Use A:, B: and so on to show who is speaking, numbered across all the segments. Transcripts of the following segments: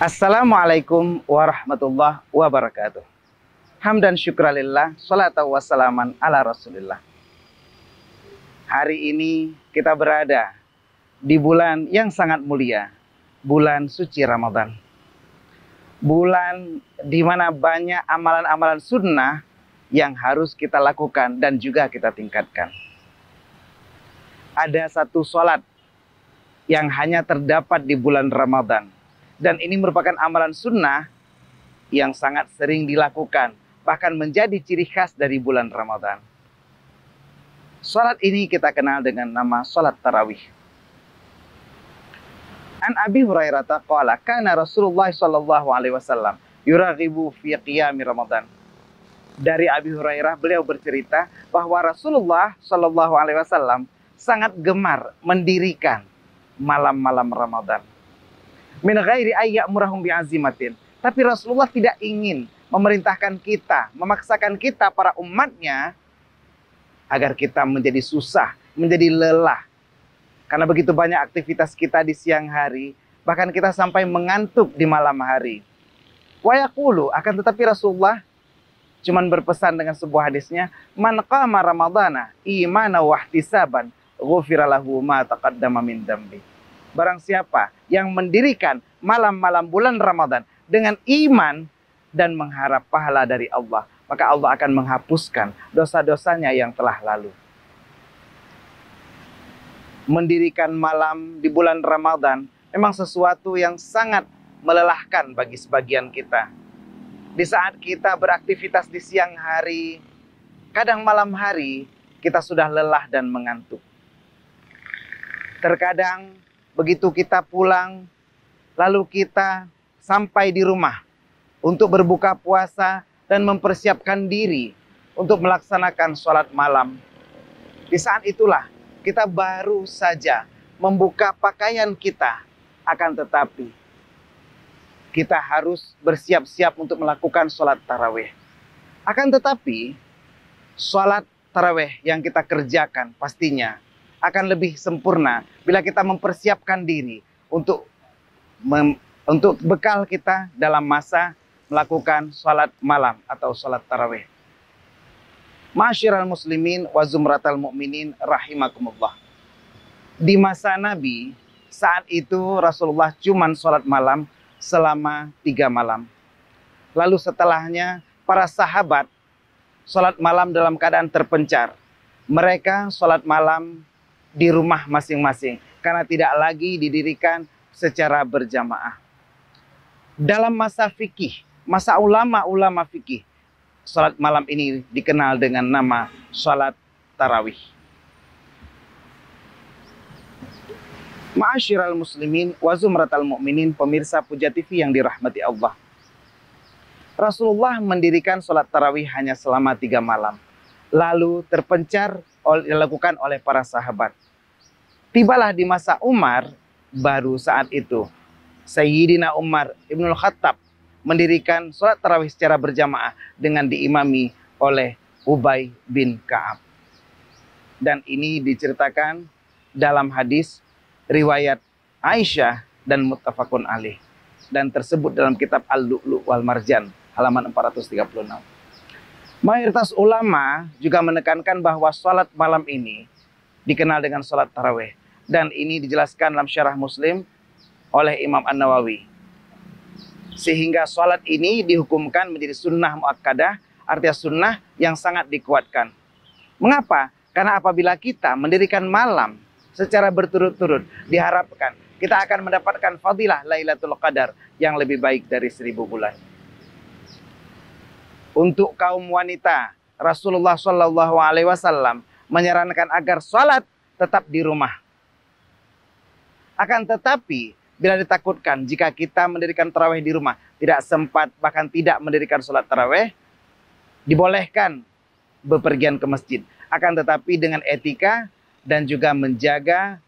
A: Assalamualaikum warahmatullahi wabarakatuh. Hamdan syukralillah, salatu wassalaman ala rasulillah. Hari ini kita berada di bulan yang sangat mulia, bulan suci Ramadan. Bulan di mana banyak amalan-amalan sunnah yang harus kita lakukan dan juga kita tingkatkan. Ada satu sholat yang hanya terdapat di bulan Ramadan. Dan ini merupakan amalan sunnah yang sangat sering dilakukan, bahkan menjadi ciri khas dari bulan Ramadan. Salat ini kita kenal dengan nama salat tarawih. An Abi Hurairah qala kana Rasulullah sallallahu alaihi wasallam yuraghibu fi qiyam Ramadan. Dari Abi Hurairah beliau bercerita bahwa Rasulullah sallallahu alaihi wasallam sangat gemar mendirikan malam-malam Ramadan. Min ghairi ayyamurahum bi'azimatin. Tapi Rasulullah tidak ingin memerintahkan kita, memaksakan kita para umatnya agar kita menjadi susah, menjadi lelah. Karena begitu banyak aktivitas kita di siang hari, bahkan kita sampai mengantuk di malam hari. Wa yaqulu, akan tetapi Rasulullah cuman berpesan dengan sebuah hadisnya, man qama ramadhana imana wa ihtisaban ghufira lahu ma taqaddama min dambi. Barang siapa yang mendirikan malam-malam bulan Ramadan dengan iman dan mengharap pahala dari Allah, maka Allah akan menghapuskan dosa-dosanya yang telah lalu. Mendirikan malam di bulan Ramadan memang sesuatu yang sangat melelahkan bagi sebagian kita. Di saat kita beraktivitas di siang hari, kadang malam hari kita sudah lelah dan mengantuk. Terkadang begitu kita pulang, lalu kita sampai di rumah untuk berbuka puasa dan mempersiapkan diri untuk melaksanakan sholat malam. Di saat itulah kita baru saja membuka pakaian kita, akan tetapi kita harus bersiap-siap untuk melakukan sholat tarawih. Akan tetapi sholat tarawih yang kita kerjakan pastinya akan lebih sempurna bila kita mempersiapkan diri untuk bekal kita dalam masa melakukan sholat malam atau sholat tarawih. Ma'asyiral muslimin wa zumratal mu'minin rahimakumullah. Di masa Nabi, saat itu Rasulullah cuman sholat malam selama 3 malam. Lalu setelahnya para sahabat sholat malam dalam keadaan terpencar. Mereka sholat malam di rumah masing-masing karena tidak lagi didirikan secara berjamaah. Dalam masa fikih, masa ulama-ulama fikih, salat malam ini dikenal dengan nama salat tarawih. Ma'asyiral muslimin wa zumratal mu'minin, pemirsa Puja TV yang dirahmati Allah. Rasulullah mendirikan salat tarawih hanya selama 3 malam. Lalu terpencar dilakukan oleh para sahabat. Tibalah di masa Umar, baru saat itu Sayyidina Umar Ibnul Khattab mendirikan sholat tarawih secara berjamaah dengan diimami oleh Ubay bin Ka'ab. Dan ini diceritakan dalam hadis riwayat Aisyah dan muttafaqun alaih, dan tersebut dalam kitab Al-Lu'lu' wal Marjan halaman 436. Mayoritas ulama juga menekankan bahwa sholat malam ini dikenal dengan sholat tarawih. Dan ini dijelaskan dalam syarah Muslim oleh Imam An-Nawawi. Sehingga sholat ini dihukumkan menjadi sunnah muakkadah, artinya sunnah yang sangat dikuatkan. Mengapa? Karena apabila kita mendirikan malam secara berturut-turut, diharapkan kita akan mendapatkan fadilah Lailatul Qadar yang lebih baik dari 1000 bulan. Untuk kaum wanita, Rasulullah SAW menyarankan agar sholat tetap di rumah. Akan tetapi, bila ditakutkan jika kita mendirikan tarawih di rumah, tidak sempat bahkan tidak mendirikan sholat tarawih, dibolehkan bepergian ke masjid. Akan tetapi dengan etika dan juga menjaga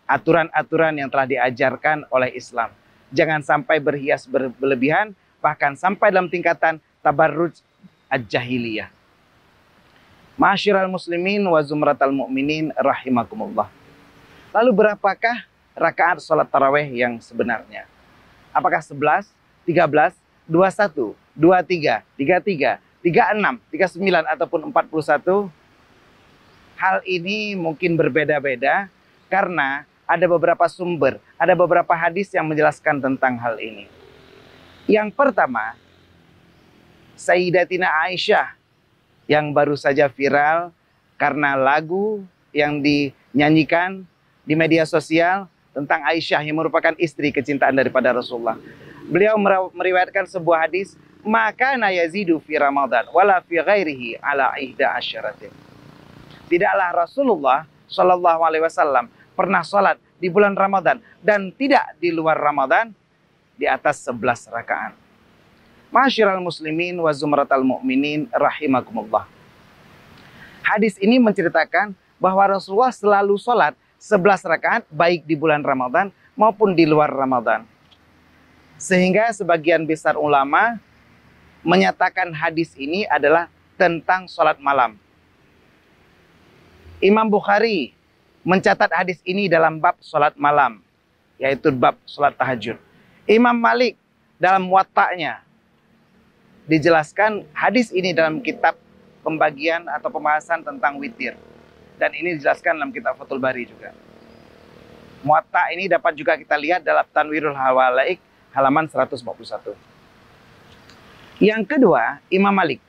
A: aturan-aturan yang telah diajarkan oleh Islam. Jangan sampai berhias berlebihan, bahkan sampai dalam tingkatan tabarruj al-jahiliyah. Ma'asyiral muslimin wa zumratal mu'minin rahimakumullah. Lalu berapakah rakaat sholat tarawih yang sebenarnya? Apakah 11, 13, 21, 23, 33, 36, 39 ataupun 41? Hal ini mungkin berbeda-beda karena ada beberapa sumber, ada beberapa hadis yang menjelaskan tentang hal ini. Yang pertama, Sayyidatina Aisyah yang baru saja viral karena lagu yang dinyanyikan di media sosial tentang Aisyah yang merupakan istri kecintaan daripada Rasulullah. Beliau meriwayatkan sebuah hadis, maka yazidu fi Ramadan wala fi ghairihi ala ihda asyaratin. Tidaklah Rasulullah Shallallahu Alaihi Wasallam pernah sholat di bulan Ramadan dan tidak di luar Ramadan di atas 11 rakaat. Ma'asyiral muslimin wa zumratal mu'minin rahimakumullah. Hadis ini menceritakan bahwa Rasulullah selalu sholat 11 rakaat baik di bulan Ramadan maupun di luar Ramadan. Sehingga sebagian besar ulama menyatakan hadis ini adalah tentang sholat malam. Imam Bukhari mencatat hadis ini dalam bab sholat malam, yaitu bab sholat tahajud. Imam Malik dalam Muwatta'nya dijelaskan hadis ini dalam kitab pembagian atau pembahasan tentang witir. Dan ini dijelaskan dalam kitab Fathul Bari juga. Muwatta ini dapat juga kita lihat dalam Tanwirul Hawalaik halaman 141. Yang kedua, Imam Malik.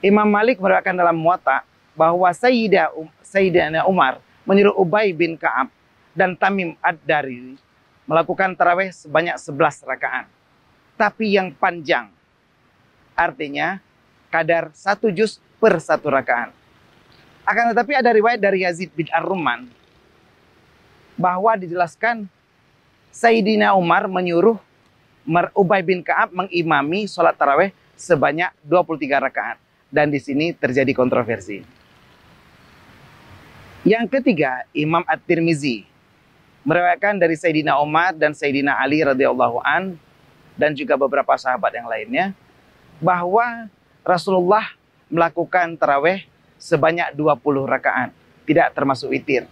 A: Imam Malik meriwayatkan dalam Muwatta bahwa Sayyidina Umar menyuruh Ubay bin Ka'ab dan Tamim Ad-Dari melakukan tarawih sebanyak 11 rakaat. Tapi yang panjang. Artinya kadar 1 juz per 1 rakaat. Akan tetapi ada riwayat dari Yazid bin Ar-Rumman bahwa dijelaskan Sayyidina Umar menyuruh Ubay bin Ka'ab mengimami sholat tarawih sebanyak 23 rakaat. Dan di sini terjadi kontroversi. Yang ketiga, Imam At-Tirmizi meriwayatkan dari Sayyidina Umar dan Sayyidina Ali radhiyallahu an dan juga beberapa sahabat yang lainnya bahwa Rasulullah melakukan tarawih sebanyak 20 rakaat, tidak termasuk witir.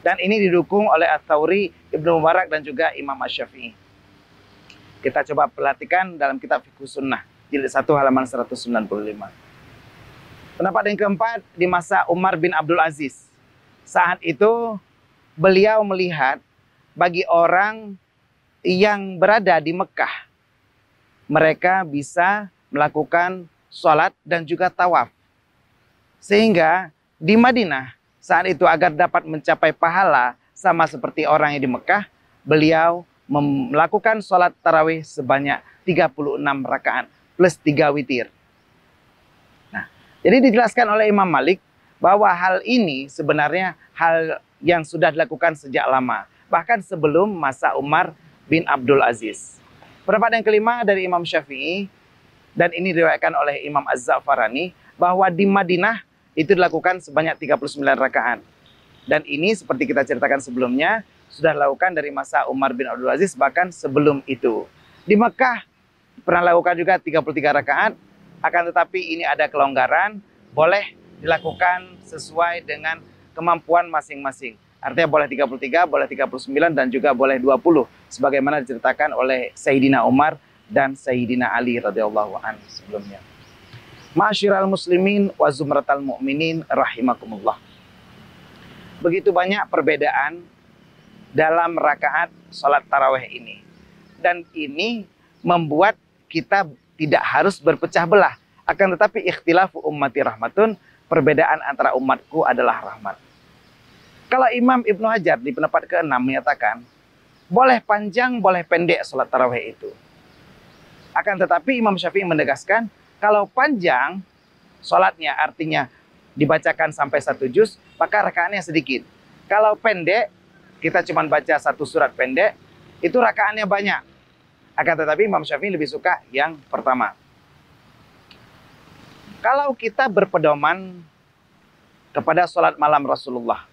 A: Dan ini didukung oleh At-Tsauri, Ibnu Mubarak dan juga Imam Asy-Syafi'i. Kita coba perhatikan dalam kitab Fiqh Sunnah jilid 1 halaman 195. Pendapat yang keempat, di masa Umar bin Abdul Aziz. Saat itu beliau melihat bagi orang yang berada di Mekah, mereka bisa melakukan sholat dan juga tawaf. Sehingga di Madinah saat itu agar dapat mencapai pahala sama seperti orang yang di Mekah, beliau melakukan sholat tarawih sebanyak 36 rakaat plus 3 witir. Nah, jadi dijelaskan oleh Imam Malik bahwa hal ini sebenarnya hal yang sudah dilakukan sejak lama. Bahkan sebelum masa Umar bin Abdul Aziz. Pendapat yang kelima dari Imam Syafi'i, dan ini diriwayatkan oleh Imam Az-Za'farani, bahwa di Madinah itu dilakukan sebanyak 39 rakaat. Dan ini seperti kita ceritakan sebelumnya, sudah dilakukan dari masa Umar bin Abdul Aziz, bahkan sebelum itu. Di Mekah pernah lakukan juga 33 rakaat, akan tetapi ini ada kelonggaran, boleh dilakukan sesuai dengan kemampuan masing-masing. Artinya boleh 33, boleh 39, dan juga boleh 20. Sebagaimana diceritakan oleh Sayyidina Umar dan Sayyidina Ali radhiyallahu anhu sebelumnya. Ma'asyiral muslimin wa zumratal mu'minin rahimakumullah. Begitu banyak perbedaan dalam rakaat sholat tarawih ini. Dan ini membuat kita tidak harus berpecah belah. Akan tetapi ikhtilafu ummati rahmatun, perbedaan antara umatku adalah rahmat. Kalau Imam Ibnu Hajar di pendapat ke-6 menyatakan, boleh panjang, boleh pendek sholat tarawih itu. Akan tetapi Imam Syafi'i menegaskan, kalau panjang sholatnya artinya dibacakan sampai 1 juz, maka rakaatnya sedikit. Kalau pendek, kita cuma baca 1 surat pendek, itu rakaatnya banyak. Akan tetapi Imam Syafi'i lebih suka yang pertama. Kalau kita berpedoman kepada sholat malam Rasulullah,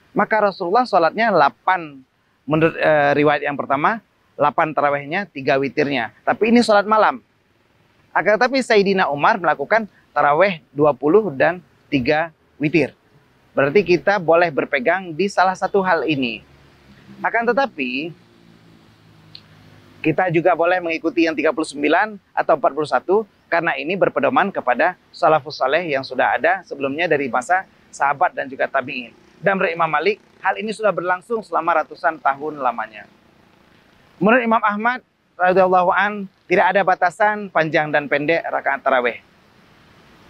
A: maka Rasulullah sholatnya 8, menurut riwayat yang pertama, 8 tarawihnya, 3 witirnya. Tapi ini sholat malam. Akan tetapi Sayyidina Umar melakukan tarawih 20 dan 3 witir. Berarti kita boleh berpegang di salah satu hal ini. Akan tetapi, Kita juga boleh mengikuti yang 39 atau 41 karena ini berpedoman kepada salafus saleh yang sudah ada sebelumnya dari masa sahabat dan juga tabi'in. Dan menurut Imam Malik, hal ini sudah berlangsung selama ratusan tahun lamanya. Menurut Imam Ahmad radhiyallahu an, tidak ada batasan panjang dan pendek rakaat tarawih.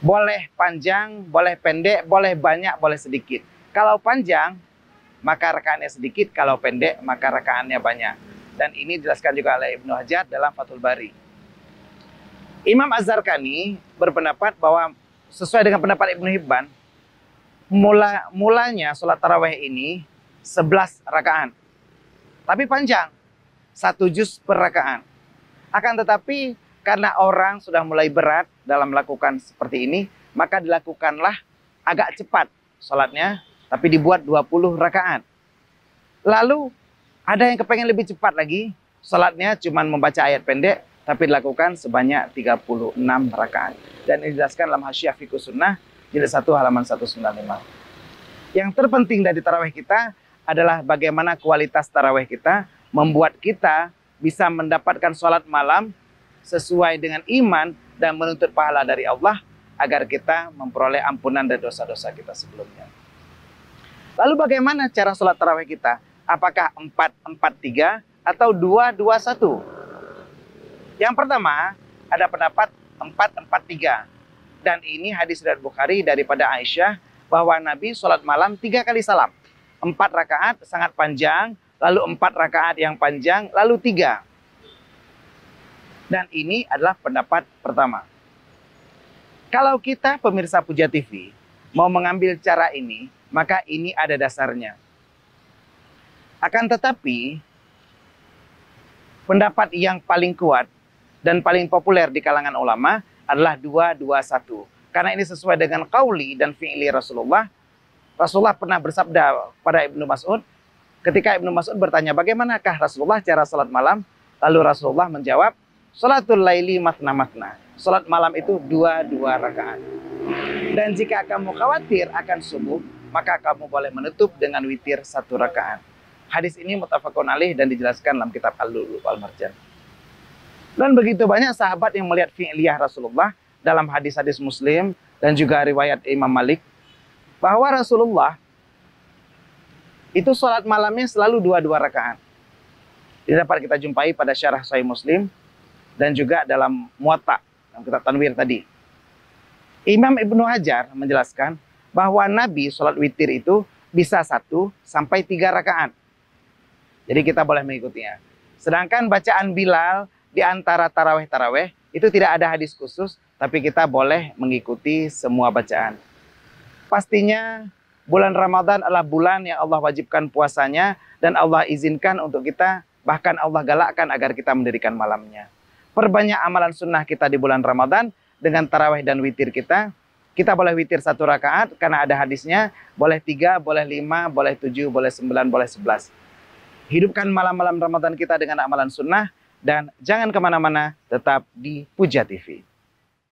A: Boleh panjang, boleh pendek, boleh banyak, boleh sedikit. Kalau panjang, maka rakaatnya sedikit. Kalau pendek, maka rakaatnya banyak. Dan ini dijelaskan juga oleh Ibnu Hajar dalam Fathul Bari. Imam Az-Zarqani berpendapat bahwa sesuai dengan pendapat Ibnu Hibban, mulanya sholat tarawih ini 11 rakaat. Tapi panjang, 1 juz per rakaat. Akan tetapi karena orang sudah mulai berat dalam melakukan seperti ini, maka dilakukanlah agak cepat sholatnya, tapi dibuat 20 rakaat. Lalu ada yang kepengen lebih cepat lagi, sholatnya cuma membaca ayat pendek, tapi dilakukan sebanyak 36 rakaat. Dan ini dijelaskan dalam Hasyiah Fiqh Sunnah, jilid 1 halaman 195. Yang terpenting dari tarawih kita adalah bagaimana kualitas tarawih kita, membuat kita bisa mendapatkan sholat malam sesuai dengan iman dan menuntut pahala dari Allah, agar kita memperoleh ampunan dari dosa-dosa kita sebelumnya. Lalu bagaimana cara sholat tarawih kita? Apakah 4-4-3 atau 2-2-1? Yang pertama, ada pendapat 4-4-3. Dan ini hadis riwayat Bukhari daripada Aisyah, bahwa Nabi sholat malam 3 kali salam. 4 rakaat sangat panjang, lalu 4 rakaat yang panjang, lalu 3. Dan ini adalah pendapat pertama. Kalau kita pemirsa Puja TV mau mengambil cara ini, maka ini ada dasarnya. Akan tetapi, pendapat yang paling kuat dan paling populer di kalangan ulama adalah 2-2-1. Karena ini sesuai dengan qauli dan fi'li Rasulullah. Rasulullah pernah bersabda pada Ibnu Mas'ud, ketika Ibnu Mas'ud bertanya, bagaimanakah Rasulullah cara salat malam? Lalu Rasulullah menjawab, salatul laili matna-matna. Salat malam itu 2-2 rakaat. Dan jika kamu khawatir akan subuh, maka kamu boleh menutup dengan witir 1 rakaat. Hadis ini muttafaqun alaih dan dijelaskan dalam kitab Al-Lu'lu' wal Marjan. Dan begitu banyak sahabat yang melihat fi'liyah Rasulullah dalam hadis-hadis Muslim dan juga riwayat Imam Malik, bahwa Rasulullah itu sholat malamnya selalu 2-2 rakaat. Ini dapat kita jumpai pada syarah Sahih Muslim dan juga dalam Muwatta, dalam kitab Tanwir tadi. Imam Ibnu Hajar menjelaskan bahwa Nabi sholat witir itu bisa 1 sampai 3 rakaat. Jadi kita boleh mengikutinya. Sedangkan bacaan Bilal di antara tarawih-tarawih itu tidak ada hadis khusus, tapi kita boleh mengikuti semua bacaan. Pastinya bulan Ramadan adalah bulan yang Allah wajibkan puasanya dan Allah izinkan untuk kita, bahkan Allah galakkan agar kita mendirikan malamnya. Perbanyak amalan sunnah kita di bulan Ramadan dengan tarawih dan witir kita. Kita boleh witir 1 rakaat karena ada hadisnya, boleh 3, boleh 5, boleh 7, boleh 9, boleh 11. Hidupkan malam-malam Ramadan kita dengan amalan sunnah dan jangan kemana-mana, tetap di Puja TV.